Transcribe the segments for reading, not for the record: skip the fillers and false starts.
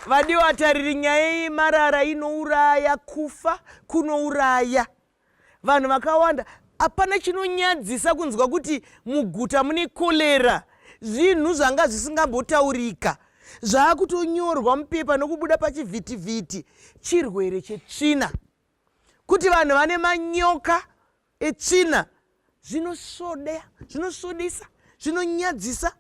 Vadiwatariri nyaya yemarara inouraya, kufa kunouraya. Vanhu vakawanda, hapana chinonyadzisa kunzwa kuti muguta mune kolera. Zvinhu zvanga zvisingambotaurika. Zvaakutonyorwa mupepa nokubuda pachivhitivhiti. Chirwere chetsvina. Kuti vanhu vane manyoka etsvina. Zvinosodesa, zvinonyadzisa.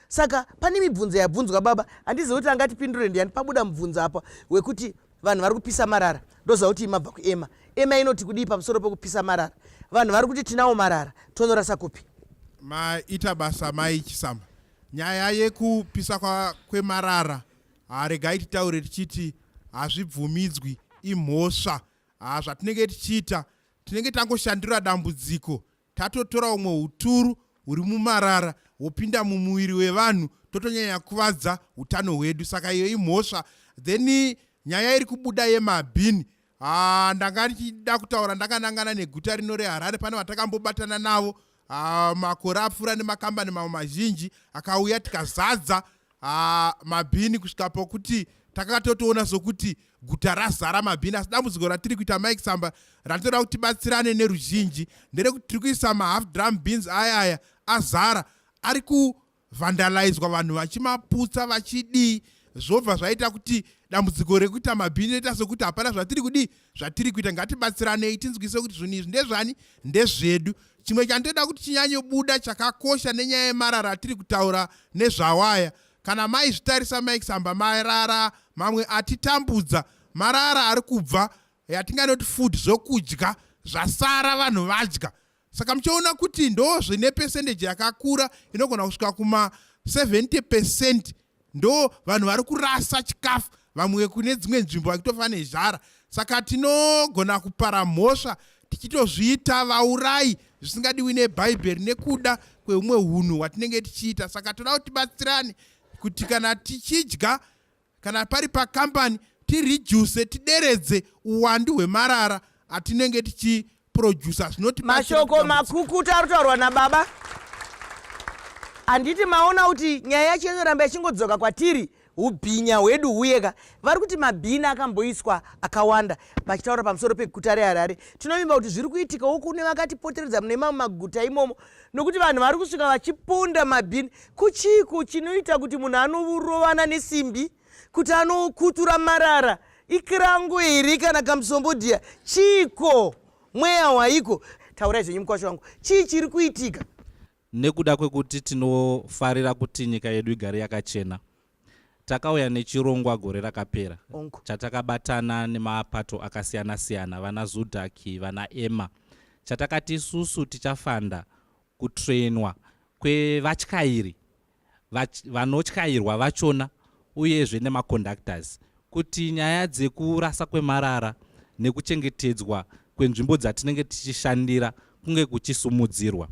Saka pane mibvunzo yabvunzwa baba, handizivi kuti angatipindure ndiani. Pabuda mubvunzo apa wekuti vanhu vari kupisa marara. Ndoziva kuti mabva kuEma. Ema inoti kudii pamusoro pekupisa marara. Vanhu vari kuti tinawo marara, tonorasa kupi? Maita basa mai Chisamba. Nyaya yekupisa kwemarara regai titaure tichiti hazvibvumidzwi, imhosva. Zvatinenge tichiita, tinenge tangoshandura dambudziko, tatotora umwe huturu huri mumarara wopinda mumuviri wevanhu, totonyanya kuvadza utano hwedu. Saka iyo imhosva. Then nyaya iri kubuda yemabhini, ndanga ndichida kutaura ndakanangana neguta rino reHarare. Pane vatakambobatana navo makore apfuura nemakambani mamwe mazhinji, akauya tikazadza mabhini kusvika pokuti takatotoona sokuti guta razara mabhini. Asi dambudziko ratiri kuita Mike Samba, ratoda kuti tibatsirane neruzhinji, nderekuti tiri kuisa mahalf drum beans aya azara, ari kuvhandalaizwa, vanhu vachimaputsa vachidii. Zvobva zvaita kuti dambudziko rekuita mabhini roita sokuti hapana zvatiri kuita. Ngatibatsiranei tinzwise kuti zvinhu izvi ndezvani, ndezvedu. Chimwe chandoda kuti chinyanyobuda chakakosha nenyaya yemarara atiri kutaura nezvawaya. Kana maizvitarisa Mike Samba, marara mamwe atitambudza, marara ari kubva yatinganoti food, zvokudya zvasara vanhu vadya. Saka muchiona kuti ndo zvine percentage yakakura inogona kusvika kuma 70%. Ndo vanhu vari kurasa chikafu, vamwe kune dzimwe nzvimbo vakitofa nezhara. Saka tinogona kupara mhosva tichitozviita vaurai zvisingadiwi neBhaibheri nekuda kweumwe hunhu hwatinenge tichiita. Saka toda kuti tibatsirane kuti kana tichidya, kana pari pakambani, tireduce, tideredze uwandu hwemarara atinenge tichiproducer. Mashoko makukuta arutaurwa nababa. Handiti maona kuti nyaya yacho inoramba ichingodzoka kwatiri, ubhinya hwedu huyeka. Vari kuti mabhini akamboiswa akawanda vachitaura pamusoro peguta reHarare. Tinovimba kuti zviri kuitika uku nevakatipoteredza mune mamwe maguta imomo, nokuti vanhu vari kusvika vachipunda mabhini. Kuchiku chinoita kuti munhu anorovana nesimbi, kuti anokutura marara? Ikirango here kana kamusombodhiya? Chiko mweya waiko? Taurai zvenyu mukwasha wangu, chii chiri kuitika? Nekuda kwekuti tinofarira kuti nyika yedu igare yakachena, takauya nechirongwa gore rakapera chatakabatana nemapato akasiyana-siyana, vana Zudhaki, vana Ema, chatakati isusu tichafanda kutrainwa kwevatyairi, vanotyairwa vachona, uyezve nemaconductors, kuti nyaya dzekurasa kwemarara nekuchengetedzwa kwenzvimbo dzatinenge tichishandira kunge kuchisumudzirwa.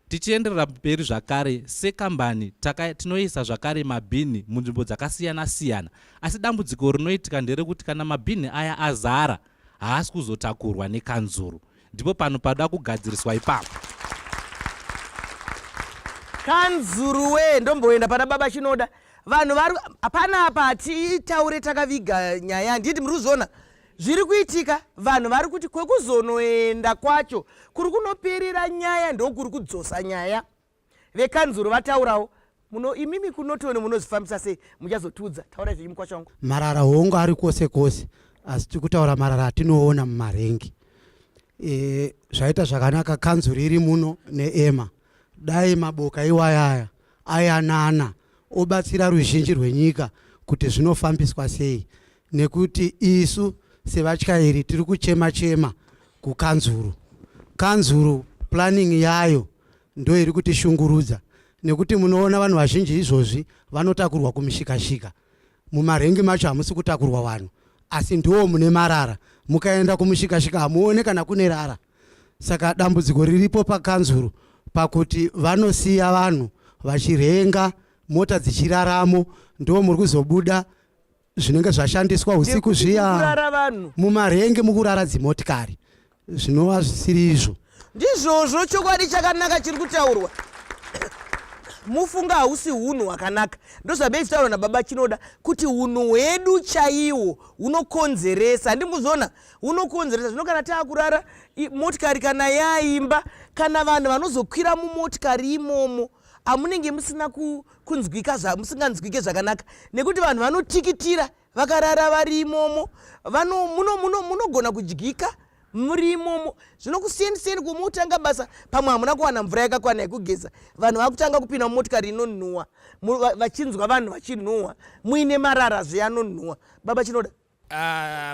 Tichienderera mberi zvakare, sekambani tinoisa zvakare mabhini munzvimbo dzakasiyana-siyana. Asi dambudziko rinoitika nderekuti kana mabhini aya azara, haasi kuzotakurwa nekanzuru. Ndipo pano pada kugadziriswa ipapo. Kanzuru we, ndomboenda pana baba chinoda. Vanhu vari hapana apa titaure takaviga nyaya. Nditi muri kuzona zviri kuitika, vanhu vari kuti kwekuzonoenda kwacho kuri kunoperera nyaya ndokuri kudzosa nyaya. Vekanzuru vataurawo, imimi kunotoni munozvifambisa sei? Muchazotudza, taurai zvenyu mukwasha wangu. Marara hongu ari kwose kwose, asi tikutaura marara atinoona mumarengi. Zvaita zvakanaka kanzuru iri muno neEma. Dai maboka iwayaya ayanana obatsira ruzhinji rwenyika kuti zvinofambiswa sei, nekuti isu sevatyairi tiri kuchema-chema kukanzuru. Kanzuru planning yayo ndo iri kutishungurudza, nekuti munoona vanhu vazhinji izvozvi vanotakurwa kumishika-shika. Mumarengi macho hamusi kutakurwa vanhu, asi ndiwo mune marara. Mukaenda kumishika-shika hamuone kana kune rara. Saka dambudziko riripo pakanzuru pakuti vanosiya vanhu vachirenga, mota dzichiraramo, ndo muri kuzobuda zvinenge zvashandiswa usiku zviya mumarengi mukurara dzimotikari. Zvinova zvisiri izvo. Ndizvozvo chokwadi chakanaka chiri kutaurwa. mufunga hausi hunhu hwakanaka. Ndozvabei taura nababa Chinoda kuti hunhu hwedu chaiwo hunokonzeresa. Handimuzona hunokonzeresa. Zvino kana taakurara motikari kana yaimba, kana vanhu vanozokwira mumotikari imomo amunenge musina kunzwika musinganzwike zvakanaka, nekuti vanhu vanotikitira vakarara vari imomo, munogona kudyika muri imomo. Zvino kusiyeni kumutanga basa, pamwe hamuna kuwana mvura yakakwana yekugeza, vanhu vakutanga kupinda mumotikari inonhuhwa, vachinzwa vanhu vachinhuhwa, muine marara zveyanonhuhwa. Baba Chinoda,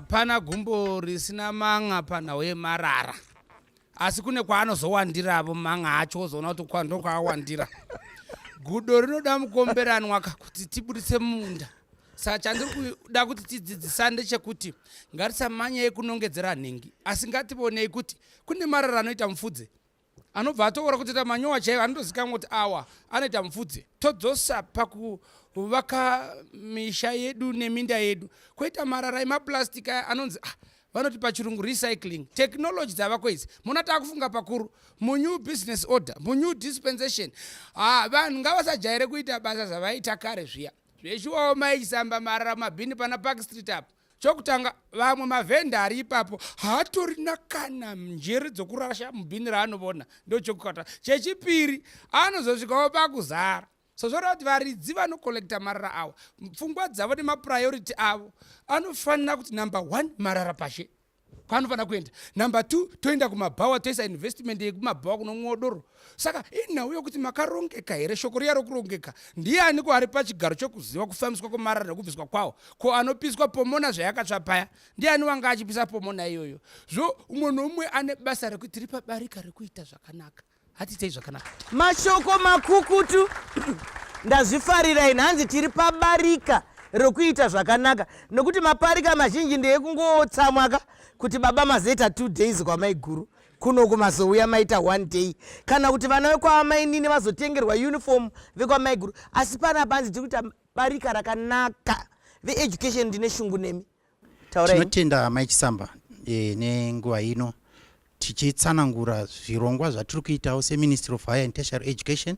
pana gumbo risina manga panhau yemarara, asi kune kwaanozowandiravo manga acho ozoona kuti kwando kwaawandira. Gudo rinoda mukomberanwa kuti tibudise munda. Saka chandiri kuda kuti tidzidzisane chekuti ngatisamanya yekunongedzera nhengi, asi ngatibonei kuti kune marara anoita mufudze, anobva atoora kuti tamanyowa chaiwo anotozikamwa kuti awa anoita mufudze. Todzosa pakuvaka misha yedu neminda yedu, koita marara emapurasitiki aya anonzi vanoti pachirungu recycling. Technology dzavako idzi muna takufunga pakuru munew business order, munew dispensation. Vanhu ngavasajaire kuita basa zvavaita kare zviya zvechiwawo maichisamba marara mabhini pana Park Street apo. Chokutanga vamwe mavhendari ipapo haatorina kana njere dzokurasha mubhini raanoona, ndo chokukata. Chechipiri anozosvikawo pakuzara. So zvoreva kuti varidzi vanokolekta marara awa, pfungwa dzavo nemapriority avo anofanira kuti number 1 marara pashe kwaanofanira kuenda, number 2 toenda kumabhawa toisa investment yekumabhawa kunomwodoro. Saka inhau yokuti makarongeka here? Shoko riya rokurongeka ndiani ko ari pachigaro chokuziva kufambiswa kwemarara nekubviswa kwawo? Ko anopiswa pomona zvayakatsva paya ndiani wanga achipisa pomona iyoyo? Zvo umwe noumwe ane basa rekuti tiri pabarika rekuita zvakanaka, hatitei zvakanaka. Mashoko makukutu. Ndazvifarira inhanzi tiri pabarika rekuita zvakanaka, nokuti maparika mazhinji ndeekungotsamwaka kuti baba mazoita 2 days kwamaiguru, kuno kumazouya maita 1 day, kana kuti vana vekwamainini vazotengerwa uniform vekwamaiguru. Asi pana panzi tiri kuita barika rakanaka. Veeducation ndine shungu nemi. Tinotenda maichisamba nenguva ino tichitsanangura zvirongwa zvatiri kuitawo seMinistry of Higher and Tertiary Education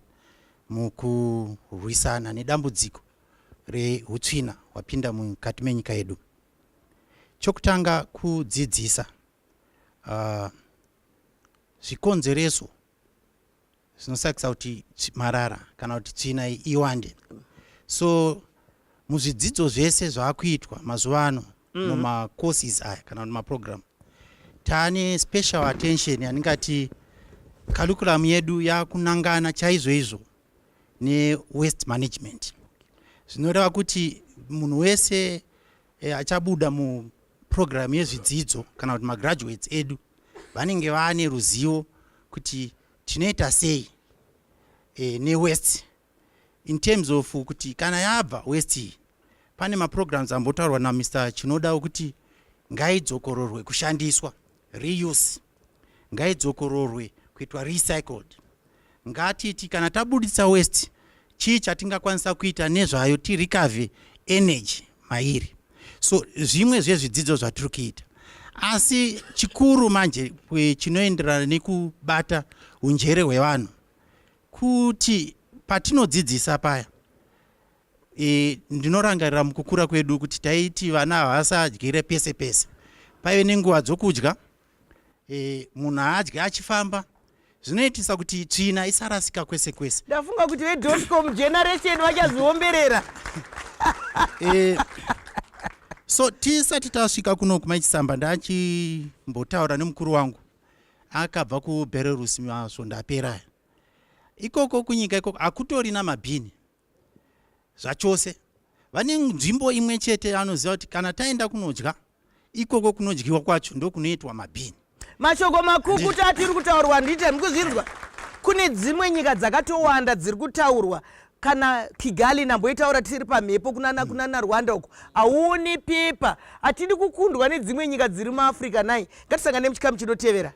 mukurwisana nedambudziko rehutsvina hwapinda mukati menyika yedu. Chokutanga kudzidzisa zvikonzereso zvinosakisa kuti marara kana kuti tsvina iwande. So muzvidzidzo zvese zvaakuitwa mazuva ano mumacourses aya kana kuti maprogram, taane special attention yaningati curriculum yedu yakunangana chaizvo ne-waste management. Zvinoreva kuti munhu wese achabuda muprogram yezvidzidzo kana kuti magraduates edu vanenge vaane ruzivo kuti tinoita sei ne-waste in terms of kuti kana yabva waste pane maprograms ambotaurwa naMr. Chinoda kuti ngaidzokororwe kushandiswa, reuse, ngaidzokororwe kuitwa recycled. Ngatiti kana tabudisa waste chii chatingakwanisa kuita nezvayo tirecover energy mairi. So zvimwe zvezvidzidzo zvatiri kuita, asi chikuru manje chinoenderana nekubata unjere hwevanhu kuti patinodzidzisa paya, ndinorangarira mukukura kwedu kuti taiti vana havasadyire pese pese, paive nenguva dzokudya, munhu haadye achifamba. Zvinoitisa kuti tsvina isarasika kwese kwese. Ndafunga kuti ve.com generation vachaziomberera. So tisati tasvika kuno kumaichisamba, ndachimbotaura nemukuru wangu akabva kuBelarus masvondo apera. Ikoko kunyika ikoko hakutorina mabhini zvachose. Vane nzvimbo imwe chete anoziva kuti kana taenda kunodya, ikoko kunodyiwa kwacho ndokunoitwa mabhini. Mashoko makukutu atiri kutaurwa ndite mukuzvinzwa. Kune dzimwe nyika dzakatowanda dziri kutaurwa. Kana Kigali namboitaura tiri pamhepo kunana Rwanda uko, auoni pepa. Atidi kukundwa nedzimwe nyika dziri muAfrica nai. Ngatisangane muchikamu chinotevera.